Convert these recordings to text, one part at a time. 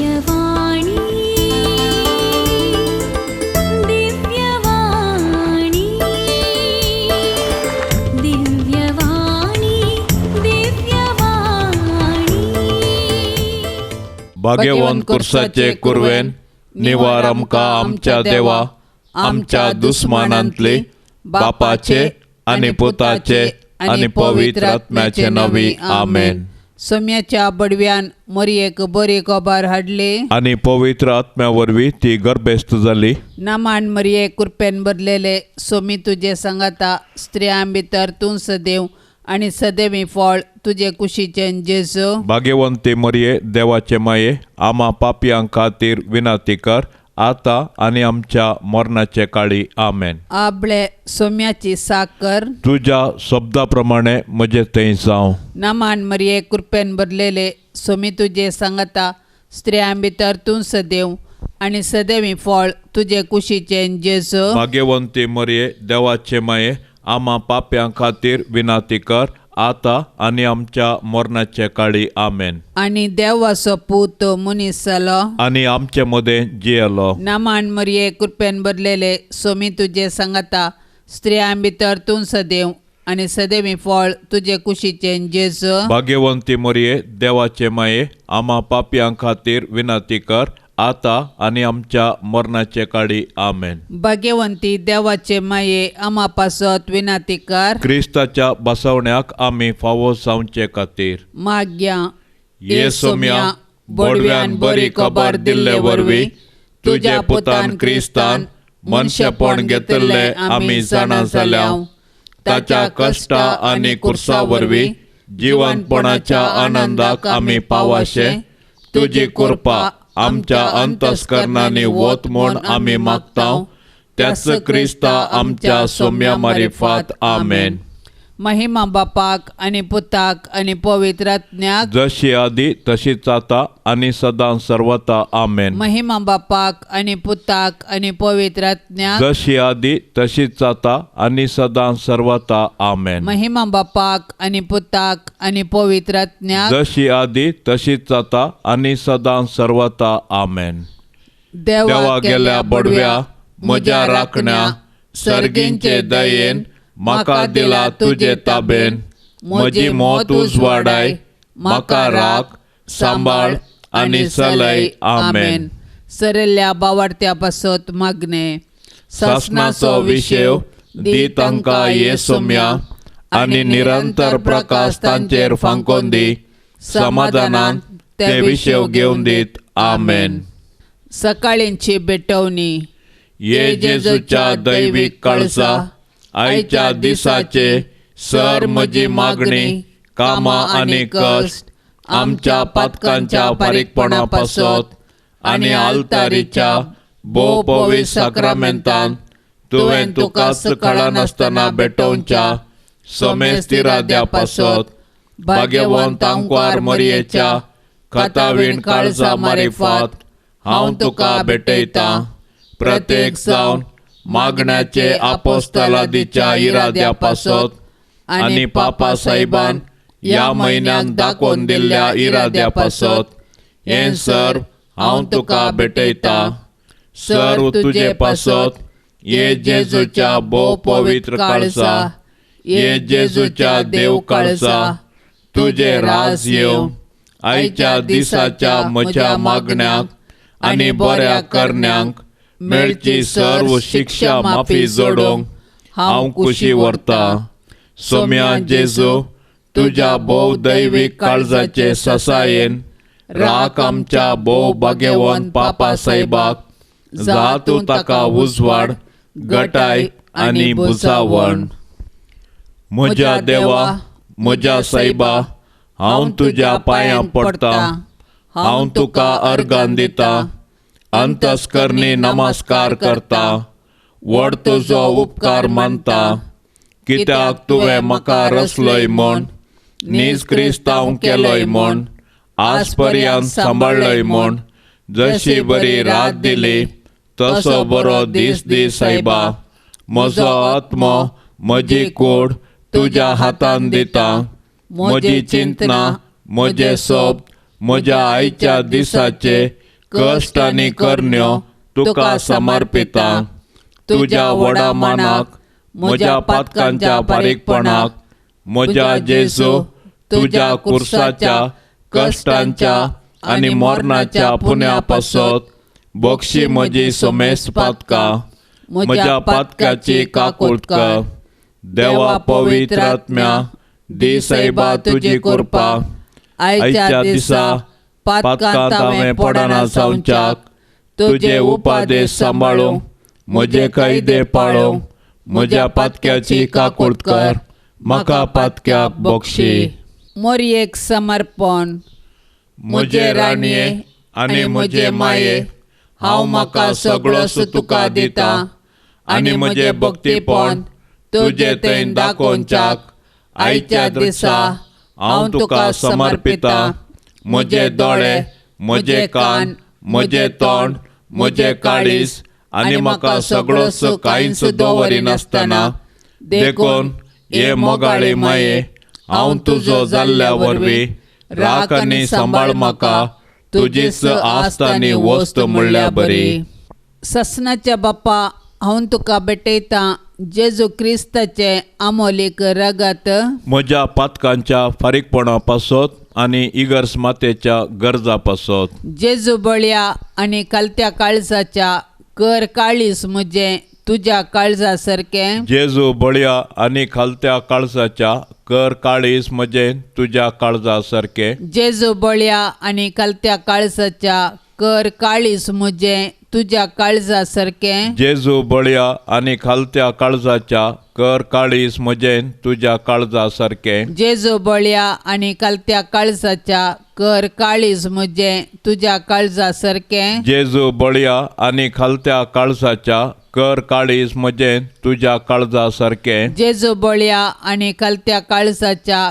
दिव्यवाणी दिव्यवाणी दिव्यवाणी दिव्यवाणी भाग्यवान कुर्साचे कुरवेन निवार आमकां आमच्या देवा आमच्या दुस्मानांतली बापाचे आनी पुताचे आनी पवित्र आत्म्याचे नांवी आमेन. सोम्याच्या बडव्यान मरयेक बरी खबर हाडली आनी पवित्र आत्म्या वरवीं ती गर्भेस्त जाली. नामान मरये कृपेन बदलेले सोमी तुजे सांगाता स्त्रियां भितर तूं सदैव आनी सदैवी फळ तुजे कुशीचें जेजू. भाग्यवंती मरये देवाचे माये आम्हा पापयां खातीर विनंती कर आता आनी आमच्या मरणाचे काळी आमेन. आपले सोम्याची साकर तुझ्या शब्दा प्रमाणे म्हजे थंय जावं. नामान मरये कृपेन बदलेले सोमी तुजे सांगाता स्त्रियां भितर तूं सदैव आनी सदैवी फळ तुजे कुशीचें जेजू. भाग्यवंती मरये देवाचे माये आम्हा पाप्यां खातीर विनंती कर आता आनी आमच्या मरणाचे काळी आमेन. आनी देवाचो पूत मनीस जालो आनी आमचे मदें जियेलो. नामान मरये कृपेन बदलेले सोमी तुजे सांगाता स्त्रियां भितर तूं सदैव आनी सदैवी फळ तुजे कुशीचें जेजू. भाग्यवंती मरये देवाचे माये आम्हा पाप्यां खातीर विनंती कर आता आनी आमच्या मरणाचे काळी आमेन. भाग्यवंती देवाचे माये आम्हा पासत विनंती कर. क्रिस्ताच्या बसवण्याक आमी फावो जावचे खातीर माग्या ये सोम्या बडव्यान बरी खबर दिल्ले वरवीं तुज्या पुतान क्रिस्तान मनशेपण घेतले आमी जाणा जाल्याव ताच्या कश्टा आनी कुर्सा वरवीं जिवनपणाच्या आनंदाक आमी पावाशे तुजी कृपा आमच्या अंतस्करणांनी वत म्हूण आमी मागताव. त्याच क्रिस्ता आमच्या सोम्या मारिफात आमेन. महिमा बापाक आनी पुताक आनी पवित्र आत्म्याक जशी आदी तशीच आता आनी सदां सर्वता आमेन. महिमा बापाक आनी पुताक आनी पवित्र आत्म्याक जशी आदी तशीच आता आनी सदां सर्वता आमेन. महिमा बापाक आनी पुताक आनी पवित्र आत्म्याक जशी आदी तशीच आता आनी सदां सर्वता आमेन. देवा गेल्या बडव्या म्हज्या राखण्या सर्गींचे दयेन म्हाका दिला तुजे ताबेन. म्हजी मोत उजवाडाय म्हाका राख सांबाळ आनी चलय आमेन. सरल्ल्या बावार्थ्या पासत मागणे सासनाचो विशेव दी तांकां ये सोम्या आनी निरंतर प्रकाश तांचेर फांकोन दी. समाधानान ते विशेव घेवन दीत आमेन. सकाळींची भेटवणी ये जेजूच्या दैवीक कळसा आयच्या दिसाचे सर म्हजी मागणी कामां आनी कश्ट आमच्या पातकांच्या बारीकपणा पासत आनी आल्तारीच्या भोव पवित्र साक्रामेंतान तुवें तुका सकाळा नासतना भेटोवच्या सोमेस्तिराद्या पासत भाग्यवंत आंकवार मरयेच्या खतावीण काळजा मारिफात हांव तुका भेटयतां. प्रत्येक जावन मागण्याचे आपोस्तलादीच्या इराद्या पासत आनी पापा साहेबान ह्या म्हयन्याक दाखोवन दिल्ल्या इराद्या पासत हें सर हांव तुका भेटयतां. सर तुजे पासत ये जेजूच्या भोव पवित्र काळजा ये जेजूच्या देव काळजा तुजे राज येवं. आयच्या दिसाच्या म्हज्या मागण्यांक आनी बऱ्या करण्यांक मेळची सर्व शिक्षा माफी जोडूंक हांव खुशी व्हरतां. सोम्या जेजू तुज्या भोव दैवीक काळजाचे ससायेन राख आमच्या भोव भाग्यवान पापा साहेबाक. जा तूं ताका उजवाड घटाय आनी बुजावण. म्हज्या देवा म्हज्या साहेबा हांव तुज्या पांयां पडटां. हांव तुका अर्गान दितां. अंतस्करणी नमस्कार करता. व्हड तुजो उपकार मानता. कित्याक तुवें म्हाका रचलोय म्हूण नीज क्रिस्तांव केलोय म्हूण आज पर्यंत सांबाळलोय म्हूण जशी बरी रात दिली तसो बरो दीस दी साहेबा. म्हजो आत्मो म्हजी कूड तुज्या हातान दिता. म्हजी चिंतना म्हजे सोब म्हज्या आयच्या दिसाचे कश्ट आनी करण्यो तुका समर्पिता. तुज्या व्हडा मानाक, म्हज्या पातकांच्या बारीकपणाक, म्हज्या जेजू तुज्या कुर्साच्या कश्टांच्या आनी मरणाच्या पुण्या पासत बक्षी म्हजी समेस्त पातकां, म्हज्या पातकाची काकूट कर. देवा पवित्र आत्म्या, दी सैबा तुजी कृपा आयच्या दिसा पातकांत हांवें पडना जावच्याक तुजे उपादेश सांबाळूंक, म्हजे कायदे पाळूंक, म्हज्या पातक्याची काकूट कर. म्हाका पातक्याक बक्षी. मोरयेक समर्पण. म्हजे राणये आनी म्हजे माये, हांव म्हाका सगळोच तुका दिता आनी म्हजे भक्तीपण तुजे थंय दाखोवच्याक आयच्या दिसा हांव तुका समर्पिता. म्हजे दोळे, म्हजे कान, म्हजे तोंड, म्हजे काळीज आनी म्हाका सगळोच कांयच दवरिनासतना देखून हे मोगाळी माये, हांव तुजो जाल्ल्या वरवीं राख आनी सांबाळ म्हाका तुजीच आस्त आनी वस्त म्हणल्या बरी. ससनाच्या बाप्पा, हांव तुका भेटयतां जेजू क्रिस्ताचे आमोलीक रगत, म्हज्या पातकांच्या फारीकपणा पासत आनी इगर्ज मातेच्या गरजा पासत. जेजू बळ्या आनी कलत्या काळजाच्या कर काळीस म्हजें तुज्या काळजा सारकें. जेजू बळ्या आनी खालत्या काळजाच्या कर काळीस म्हजें तुज्या काळजा सारकें. जेजू बळ्या आनी कलत्या काळजाच्या कर काळीस म्हजें तुज्या काळजा सारकें. जेजू बळ्या आनी खालत्या काळजाच्या कर काळीस म्हजें तुज्या काळजा सारकें. जेजू बळ्या आनी कलत्या काळजाच्या कर काळीस म्हजें तुज्या काळजा सारकें. जेजू बळ्या आनी खालत्या काळजाच्या कर काळीस म्हजें तुज्या काळजा सारकें. जेजू बळ्या आनी कलत्या काळजाच्या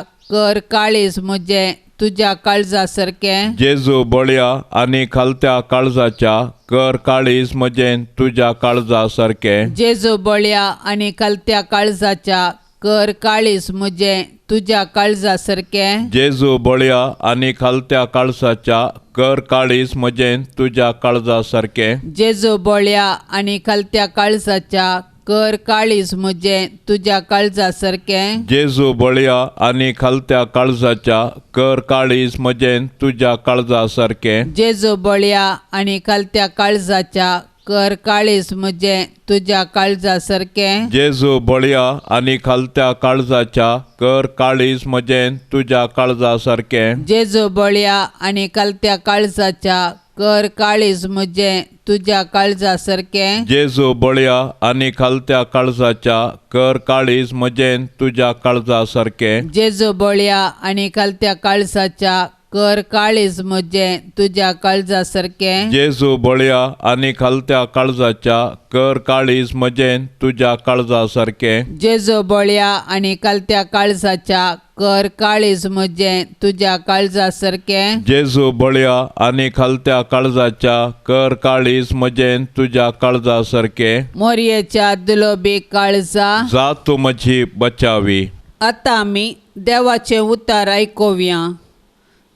कर काळीस म्हजें तुज्या काळजा सारकें. जेजू बळ्या आनी खालत्या काळजाच्या कर काळीस म्हजें तुज्या काळजा सारकें. जेजू बळ्या आनी कलत्या काळजाच्या कर काळीस म्हजें तुज्या काळजा सारकें. जेजू बळ्या आनी खालत्या काळजाच्या कर काळीस म्हजें तुज्या काळजा सारकें. जेजू बळ्या आनी कलत्या काळजाच्या कर काळीस म्हजें तुज्या काळजा सारकें. जेजू बळ्या आनी खालत्या काळजाच्या कर काळीस म्हजें तुज्या काळजा सारकें. जेजू बळ्या आनी कलत्या काळजाच्या कर काळीस म्हजें तुज्या काळजा सारकें. जेजू बळ्या आनी खालत्या काळजाच्या कर काळीस म्हजें तुज्या काळजा सारकें. जेजू बळ्या आनी कलत्या काळजाच्या कर काळीस म्हजें तुज्या काळजा सारकें. जेजू बळ्या आनी खालत्या काळजाच्या कर काळीस म्हजें तुज्या काळजा सारकें. जेजू बळ्या आनी कलत्या काळजाच्या कर काळीस म्हजें तुज्या काळजा सारकें. जेजू बळ्या आनी खालत्या काळजाच्या कर काळीस म्हजें तुज्या काळजा सारकें. जेजू बळ्या आनी कलत्या काळजाच्या कर काळीस म्हजें तुज्या काळजा सारकें. जेजू बळ्या आनी खालत्या काळजाच्या कर काळीस म्हजें तुज्या काळजा सारकें. मोरयेच्या दुलोबी काळजा, जा तूं म्हजी बचावी. आतां आमी देवाचें उतार आयकुया.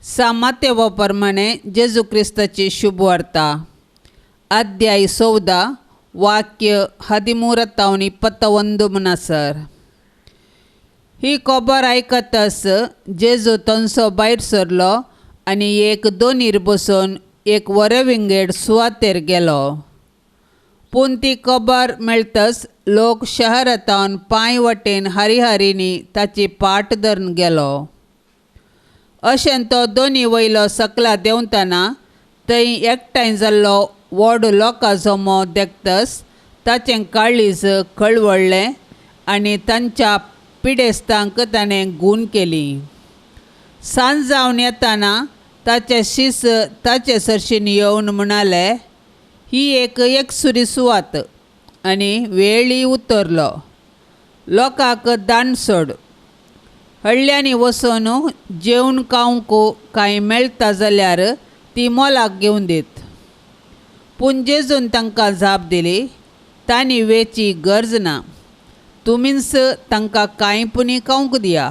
सामातेवा प्रमाणे जेजू क्रिस्ताची शुभ वार्ता. अध्याय 14 वाक्य 13-21 म्हणसर. ही खबर आयकताच जेजू थंयसो भायर सरलो आनी एक दोनीर बसून एक वरेविंगड सुवातेर गेलो. पूण ती खबर मेळटच लोक शहरांतावन पांय वटेन हारी ताची पाट धरून गेलो. अशें तो दोनी वयलो सकला देंवतना थंय एकठांय जाल्लो व्हड लोकां जमो देखतच ताचें काळीज कळवळ्ळें आनी तांच्या पिडेस्तांक ताणें गूण केली. सांज जावन येतना ताचे शिस ताचे सरशीन येवन म्हणाले, ही एक एकसुरी सुवात आनी वेळी उतरलो. लोकांक दान सोड. हळ्यांनी वचून जेवण खावंक कांय मेळटा जाल्यार ती मोलाक घेवन दीत. पूण जेजून तांकां जाप दिली, तांणी वेची गरज ना. तुमीच तांकां कांय पुनी खावंक दिया.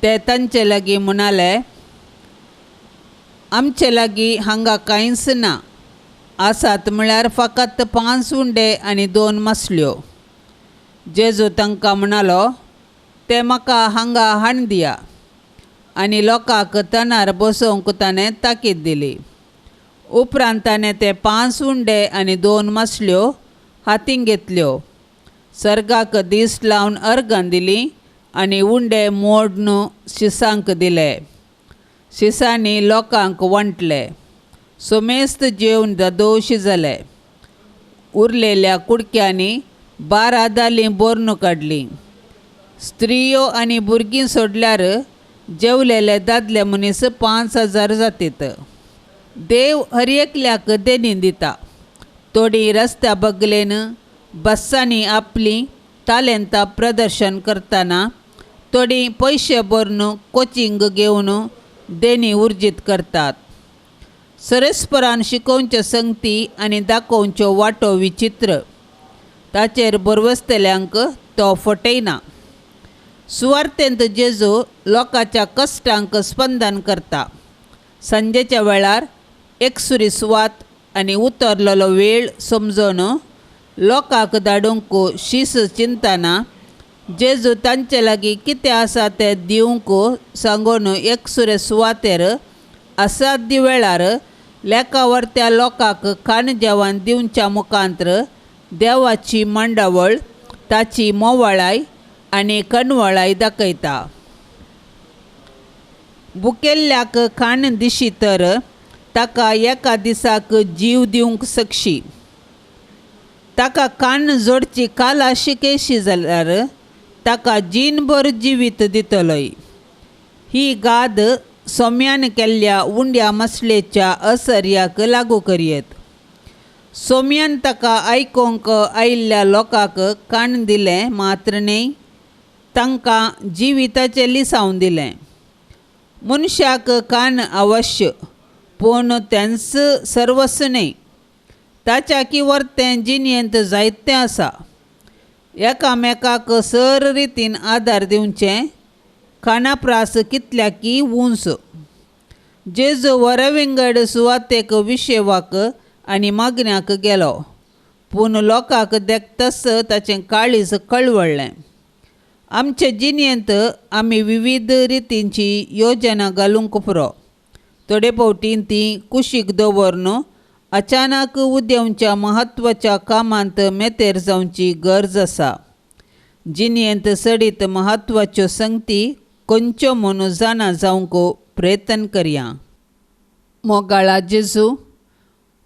ते तांचे लागीं म्हणाले, आमचे लागीं हांगा कांयच ना आसात म्हळ्यार फकत 5 उंडे आनी 2 मासल्यो. जेजू तांकां म्हणालो, ते म्हाका हांगा हाण दिया. आनी लोकांक तनार बसोवंक ताणें ताकीद दिली. उपरांत ताणें ते 5 उंडे आनी 2 मासल्यो हातींत घेतल्यो, सर्गाक दीस लावन अर्गां दिली आनी उंडे मोडून शिसांक दिले. शिसांनी लोकांक वांटले. सोमेस्त जेवन दोशी जाले. उरलेल्या कुडक्यांनी 12 दालीं बोरून काडलीं. स्त्रियो आनी भुरगीं सोडल्यार जेवलेले दादले मनीस 5,000 जातीत. देव हर एकल्याक देणी दिता. थोडीं रस्त्या बगलेन बस्सांनी आपलीं तालेंतां प्रदर्शन करतना, थोडीं पयशे भरून कोचिंग घेवन देणी उर्जीत करतात. सरस्परान शिकोवच्यो संगती आनी दाखोवच्यो वाटो विचित्र. ताचेर बरवसतल्यांक तो फटयना. सुवार्थेंत जेजू लोकांच्या कश्टांक स्पंदन करता. सांजेच्या वेळार एकसुरी सुवात आनी उतरलेलो वेळ समजून लोकांक धाडूंक शीस चिंतना जेजू तांचे लागीं कितें आसा तें दिवंक सांगून एकसुरे सुवातेर असाध्य वेळार लेखावर्त्या लोकांक खाण जेवण दिवच्या मुखांतर देवाची मांडावळ, ताची मोवाळाय आनी कणवळाय दाखयता. भुकेल्ल्याक खाण दिशी तर ताका एका दिसाक जीव दिवंक शकशी. ताका खाण जोडची काला शिकेशी जाल्यार ताका जीणभर जिवीत दितलोय. ही गाद सोम्यान केल्ल्या उंड्या मसलेच्या असर्याक लागू करयेत. सोम्यान ताका आयकोंक आयिल्ल्या लोकांक खाण दिलें मात्र न्हय, तांकां जिविताचें लिसांव दिलें. मनशाक खाण अवश्य, पूण तेंच सर्वस्व न्हय. ताच्या किवर्तें जिणेंत जायतें आसा. एकामेकाक सर रितीन आदार दिवचें, खाणाप्रास कितल्याकी उंच. जेजू वरविंगड सुवातेक विशेवाक आनी मागण्याक गेलो, पूण लोकांक देखतस ताचें काळीज कळवळ्ळें. आमचे जिणेंत आमी विविध रितींची योजना घालूंक पुरो. थोडे फावटी ती कुशीक दवरून अचानक उदेंवच्या म्हत्वाच्या कामांत मेतेर जावची गरज आसा. जिणेंत सडीत म्हत्वाच्यो संगती खंयच्यो म्हूण जाणा जावंक प्रयत्न करया. मोगाळा जेजू,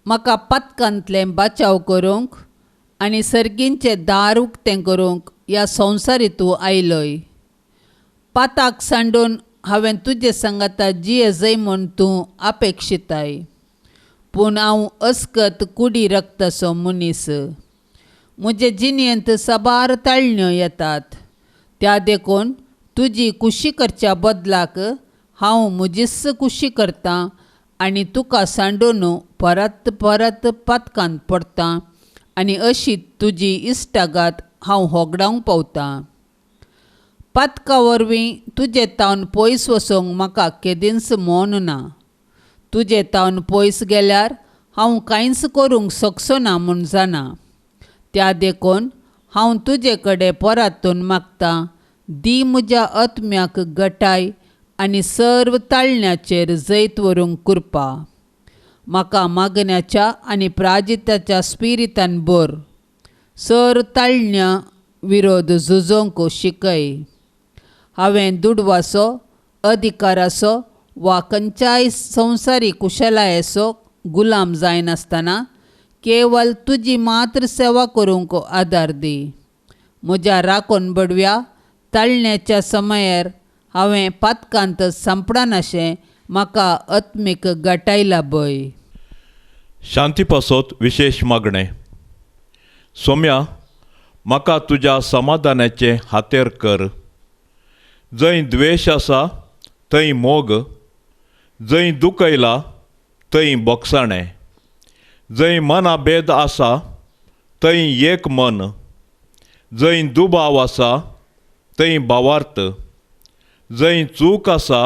म्हाका पातकांतलें बचाव करूंक आनी सर्गींचें दार उक्तें करूंक ह्या संवसारीत तूं आयलोय. पाताक सांडून हांवें तुजे सांगाता जियेजय म्हूण तूं अपेक्षिताय. पूण हांव अस्कत कुडी रक्ताचो मनीस. म्हजे जिणेंत साबार ताळण्यो येतात. त्या देखून तुजी कुशी करच्या बदलाक हांव म्हजीच कुशी करतां आनी तुका सांडून परत परत पातकांत पडटां आनी अशी तुजी इश्टागात हांव होगडावंक पावतां. पातका वरवीं तुजे तावन पयस वचोंक म्हाका केदींच मोन ना. तुजे तावन पयस गेल्यार हांव कांयच करूंक शकचो ना म्हूण जाणा. त्या देखून हांव तुजे कडेन परातून मागतां, दी म्हज्या आत्म्याक घटाय आनी सर्व ताळण्याचेर जैत व्हरूंक कृपा. म्हाका मागण्याच्या आनी प्राजिताच्या स्पिरितान भर. सर ताळण्या विरोध झुजोवंक शिकय. हांवें दुडवाचो, अधिकाराचो वा खंयच्याय संवसारी कुशलायेचो गुलाम जायनासतना केवल तुजी मात्र सेवा करूंक आदार दी. म्हज्या राखण बडव्या ताळण्याच्या समयार हांवें पातकांत सांपडानाशें म्हाका आत्मीक घटाय लाभय. शांती पासत विशेष मागणें. सोम्या, म्हाका तुज्या समाधानाचे हातेर कर. जंय द्वेश आसा थंय मोग, जंय दूख आयला थंय बोगसाणें. जंय मनाभेद आसा थंय एक मन. जंय दुबाव आसा थंय भावार्थ. जंय चूक आसा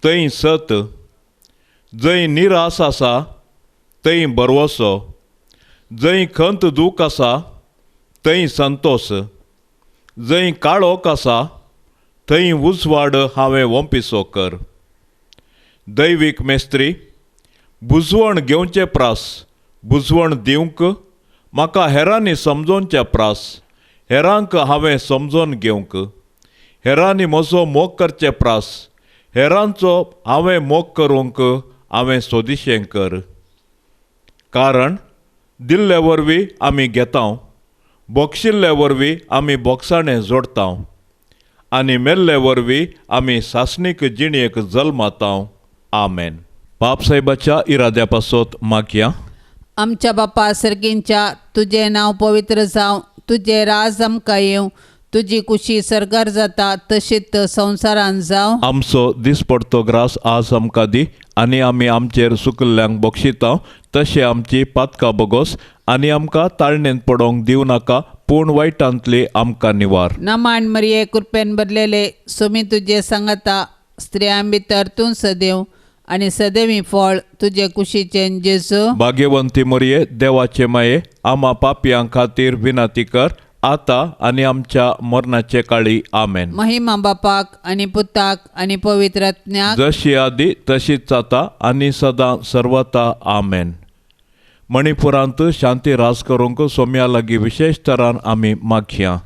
थंय सत. जंय निराश आसा थंय बरवसो. जंय खंत दूख आसा थंय संतोष. जंय काळोख आसा थंय उजवाड हांवें वंपिसो कर. दैवीक मेस्त्री, बुजवण घेवचे प्रास, बुजवण दिवंक म्हाका हेरांनी समजोवचे प्रास. हेरांक हांवें समजोवन घेवंक. हेरांनी म्हजो मोग करचे प्रास. हेरांचो हांवें मोग करूंक हांवें सोदिशें कर. कारण दिल्ले वरवीं आमी घेतांव, बोगशिल्ले वरवीं आमी बोगसाणें जोडतांव, आनी मेल्ले वरवीं आमी सासणीक जिणयेक जल्मातांव. आमेन. बाप साहेबाच्या इराद्या पासत मागया. आमच्या बापा सर्गींच्या, तुझे नाव पवित्र जावं, तुझे राज आमकां येवं, तुजी कुशी सरकार जाता तशीच संवसारान जावं. आमचो दिसपडतो ग्रास आज आमकां दी, आनी आमी आमचेर सुकल्ल्यांक बक्षितांव तशें आमची पातकां बोगोस, आनी आमकां ताळणेंत पडोंक दिवं नाका, पूण वायटांतली आमकां निवार. नमाण मरिये, कृपेन भरलेले, सोमी तुजे सांगाता, स्त्रियां भितर तूं सदैव, आनी सदैवी फळ तुजे कुशीचें जेजू. भाग्यवंती मरिये, देवाचे माये, आम्हा पापयां खातीर विनाती कर, आता आनी आमच्या मरणाचे काळी. आमेन. महिमा बापाक आनी पुताक आनी पवित्रात्म्याक, जशी आदी तशीच जाता आनी सदां सर्वता. आमेन. मणिपुरांत शांती रास करूंक सोम्या लागीं विशेष तरान आमी मागया.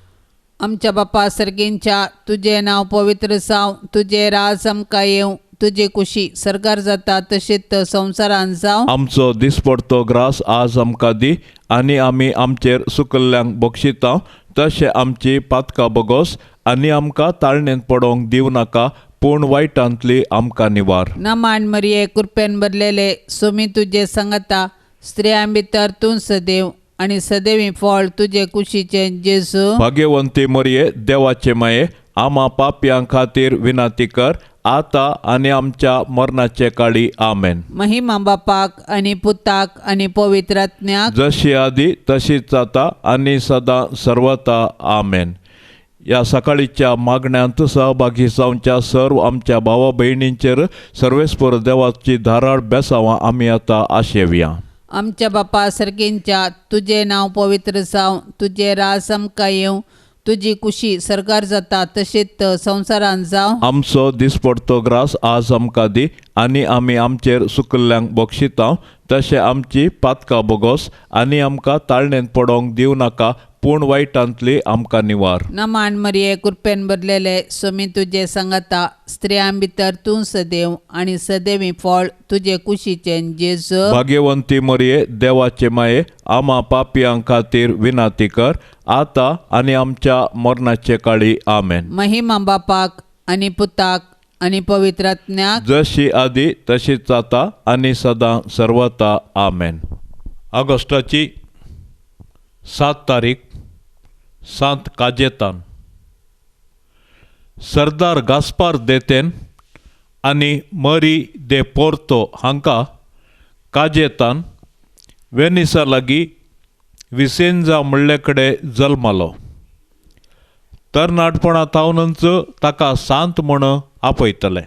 आमच्या बापा सर्गींच्या, तुझे नाव पवित्र जावं, तुझे राज आमकां येवं, तुजी कुशी सरकार जाता तशीच संवसारान जावं. आमचो दिसपडतो ग्रास आज आमकां दी, आनी आमी आमचेर सुकल्ल्यांक बक्षितांव तशें आमची पातकां बोगोस, आनी आमकां ताळणेंत पडोंक दिवं नाका, पूण वायटांतली आमकां निवार. नमाण मरिये, कृपेन भरलेले, सोमी तुजे सांगाता, स्त्रियां भितर तूं सदैव, आनी सदैवी फळ तुजे कुशीचें जेजू. भाग्यवंती मरिये, देवाचे माये, आम्हा पापयां खातीर विनाती कर, आता आनी आमच्या मरणाचे काळी. आमेन. महिमा बापाक आनी पुताक आनी पवित्रात्म्याक, जशी आदी तशीच जाता आनी सदां सर्वता. आमेन. या सकाळीच्या मागण्यांत सहभागी जावच्या सर्व आमच्या भावा भयणींचेर सर्वेस्पर देवाची धाराळ बेसांवां आमी आतां आशेवया. आमच्या बापा सर्गींच्या, तुझे नाव पवित्र जावं, तुझे राज आमकां येवं, तुजी कुशी सरकार जाता तशीच संवसारान जावं. आमचो दिसपडतो ग्रास आज आमकां दी, आनी आमी आमचेर सुकल्ल्यांक बक्षितांव तशें आमची पातकां बोगोस, आनी आमकां ताळणेंत पडोंक दिवं नाका, पूण वायटांतली आमकां निवार. नमाण मरिये, कृपेन भरलेले, सोमी तुजे सांगाता, स्त्रियां भितर तूं सदैव, आनी सदैवी फळ तुजे कुशीचें जेजू. भाग्यवंती मरिये, देवाचे माये, आम्हा पापयां खातीर विनाती कर, आता आनी आमच्या मरणाचे काळी. आमेन. महिमा बापाक आनी पुताक आनी पवित्रात्म्याक, जशी आदी तशीच जाता आनी सदां सर्वता. आमेन. ऑगस्टाची 7 तारीख, सांत काजेतान. सरदार गास्पार देतेन आनी मरी दे पोर्तो हांकां काजेतान वेनिसा लागीं विसेंजा म्हणले कडेन जल्मालो. तरणाटपणांतावनच ताका सांत म्हूण आपयतले.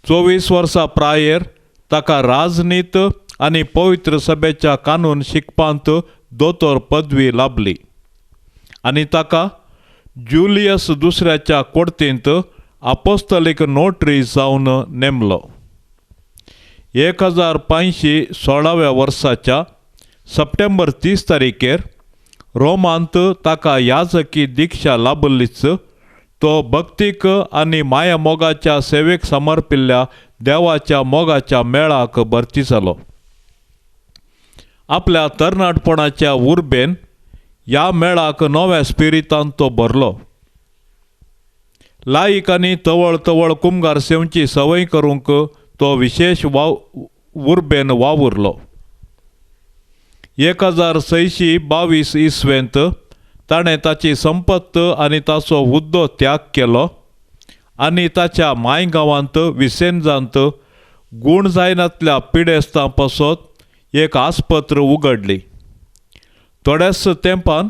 24 वर्सां प्रायेर ताका राजनीत आनी पवित्र सभेच्या कानून शिकपांत दोतोर पदवी लाभली, आनी ताका जुलियस दुसऱ्याच्या कोर्तींत आपोस्तलीक नोटरी जावन नेमलो. 1516 वर्साच्या सप्टेंबर 30 तारीखेर रोमांत ताका याजकी दिक्षा लाभलीच तो भक्तीक आनी माया मोगाच्या सेवेक समर्पिल्ल्या देवाच्या मोगाच्या मेळाक भरती जालो. आपल्या तरणाटपणाच्या उर्बेन ह्या मेळाक नव्या स्पिरितान तो भरलो. लायक आनी तवळ तवळ कुमगार सेवची सवय करूंक तो विशेष उर्बेन वावुरलो. 1622 इसवेंत ताणें ताची संपत्त आनी ताचो हुद्दो त्याग केलो आनी ताच्या मायगांवांत विसेंजांत गूण जायनातल्या पिडेस्तां पासत एक आस्पत्र उगडली. थोड्याच तेंपान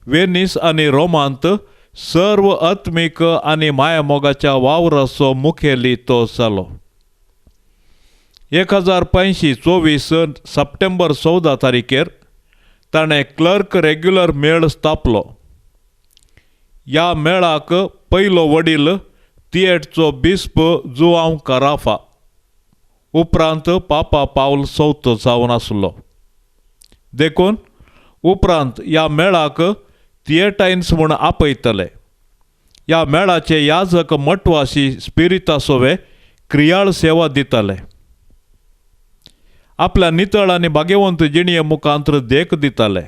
वेनीस आनी रोमांत सर्व आत्मीक आनी माया मोगाच्या वावराचो मुखेली तो जालो. 1524 सप्टेंबर 14 तारीखेर ताणें क्लर्क रेग्युलर मेळ स्थापलो. ह्या मेळाक पयलो वडील तिएटचो बिस्प जुआंव काराफा, उपरांत पापा पावल चवथो जावन आसलो. देखून उपरांत ह्या मेळाक थिएटायन्स म्हूण आपयतले. ह्या मेळाचे याजक मटवाशी स्पिरितासोवे क्रियाळ सेवा दिताले. आपल्या नितळ आनी भाग्यवंत जिणये मुखांतर देख दिताले.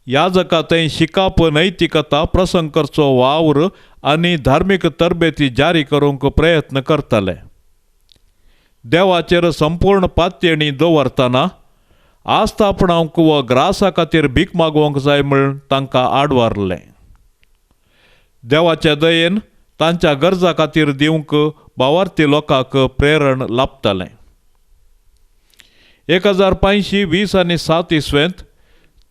याजका थंय शिकाप, नैतिकता, प्रसंग करचो वावर आनी धार्मीक तरबेती जारी करूंक प्रयत्न करताले. देवाचेर संपूर्ण पातयेणी दवरतना आस्थापणांक व ग्रासा खातीर भीक मागोवंक जाय म्हूण तांकां आडवारलें. देवाच्या दयेन तांच्या गरजा खातीर दिवंक भावार्थी लोकांक प्रेरण लाभतालें. 1520 आनी 7 इसवेंत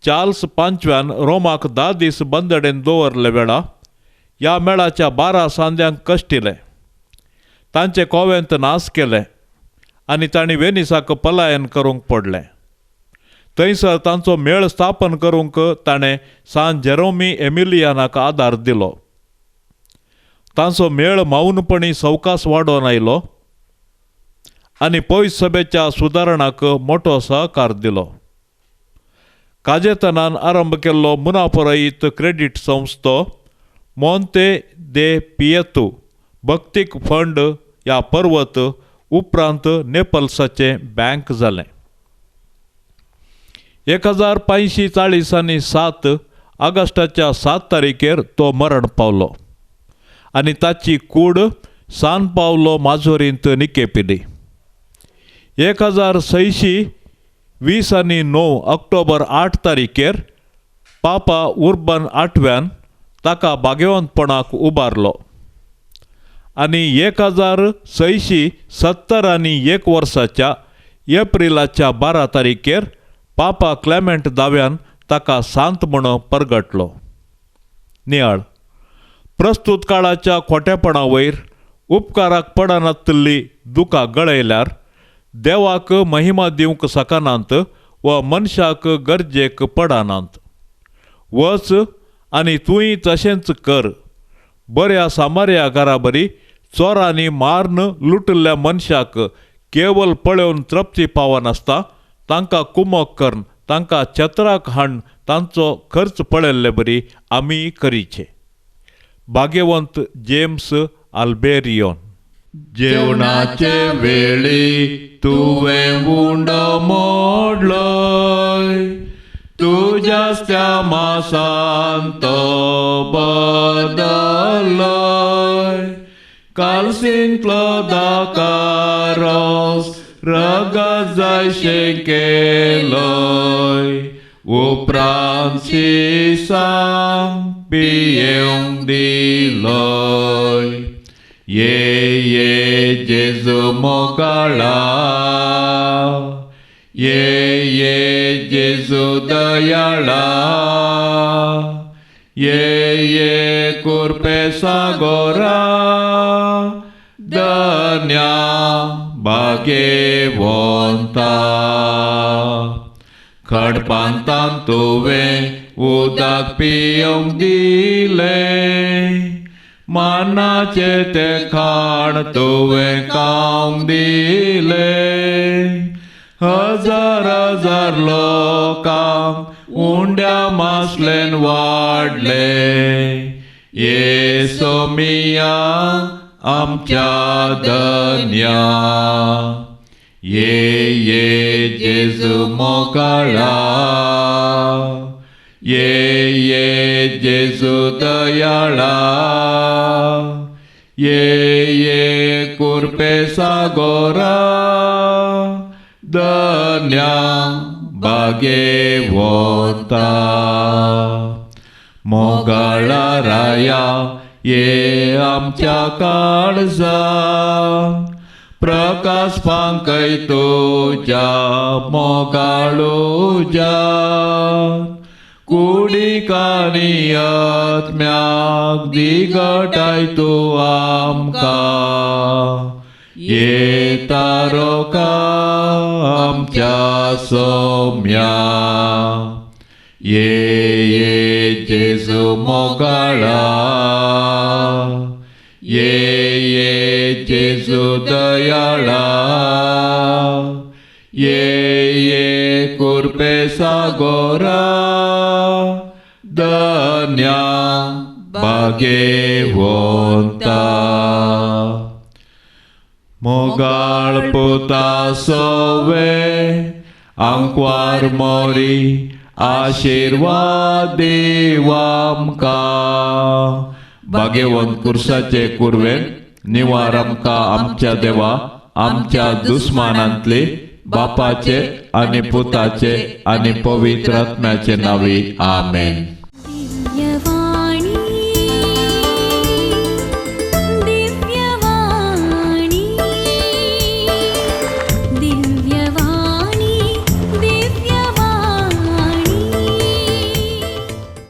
चार्ल्स पांचव्यान रोमाक 10 दीस बंदडेन दवरले वेळा ह्या मेळाच्या 12 सांद्यांक कश्टिले. तांचे कोवेंत नास केले आनी तांणी वेनिसाक पलायन करूंक पडलें. थंयसर तांचो मेळ स्थापन करूंक ताणें सान जेरोमी एमिलियानाक आदार दिलो. तांचो मेळ मौनपणी सवकास वाडोवन आयलो आनी पयस सभेच्या सुदारणाक मोठो सहकार दिलो. काजेतनान आरंभ केल्लो मुनाफरहीत क्रेडीट संस्थो मोंते दे पिएतो भक्तीक फंड ह्या पर्वत उपरांत नेपल्साचें बँक जालें. 1540 आनी 7 ऑगस्टाच्या 7 तारीखेर तो मरण पावलो आनी ताची कूड सान पावलो माजोरींत निकेपिली. 1620 आनी 9 ऑक्टोबर 8 तारीखेर पापा उर्बन 8व्यान ताका भाग्यवंतपणाक उबारलो आनी 1670 आनी 1 वर्साच्या एप्रिलाच्या 12 तारीखेर पापा क्लेमेंट 10व्यान ताका सांत म्हूण परगटलो. नियाळ प्रस्तुत काळाच्या खोटेपणा वयर उपकाराक पडनातली दुखां गळयल्यार देवाक महिमा दिवंक सकनांत व मनशाक गरजेक पडनांत. वच आनी तुंय तशेंच कर. बऱ्या सामार्या घराबरी चोरांनी मारून लुटल्ल्या मनशाक केवल पळोवन तृप्ती पावनासता तांकां कुमक करन तांकां छत्राक हाडून तांचो खर्च पळयल्ले बरी आमी करीचे. भाग्यवंत जेम्स आल्बेरियोन. जेवणाचे वेळी तुवें उंडो मोडलोय, तुज्या मासान तो बदल्लोय. कालसिंतलो दाकारोस रगत जायशें केलोय, उपरांत शिसांग पियेवंक दिलोय. ये जेजू मोगाळा, ये जेजू दयाळा, ये कुर्पे सागोरा, धन्या भाग्यवंता. खडपांतान तुवें उदक पियोंक दिलें, मानाचे ते खाण तुवें खावंक दिलें. हजार हजार लोकांक उंड्या मासलेन वाडले. येसो मिया आमच्या धन्या. ये जेजू मोगाळा, ये जेजू दयाळा, ये कुर्पे सागोरा, धन्या भाग्यवंता. मोगाळा राया ये आमच्या काळजा, प्रकाश पांकय तुज्या मोगाळूजा. कुडीकानी आत्म्याक दिगटाय तूं आमकां. ये तारोका आमच्या सौम्या ये जेजू मोगाळा ये जेजू दयाळा ये कुर्पे सागोरा धन्या भाग्यवंता मोगाळ पुता सोवे आंकवार मोरी आशीर्वाद देवामका भाग्यवंत कुर्साचे कुर्वेन निवार आमका आमच्या देवा आमच्या दुस्मानांतले बापाचे आणि पुताचे आणि पवित्र आत्म्याचे नावे आमेन.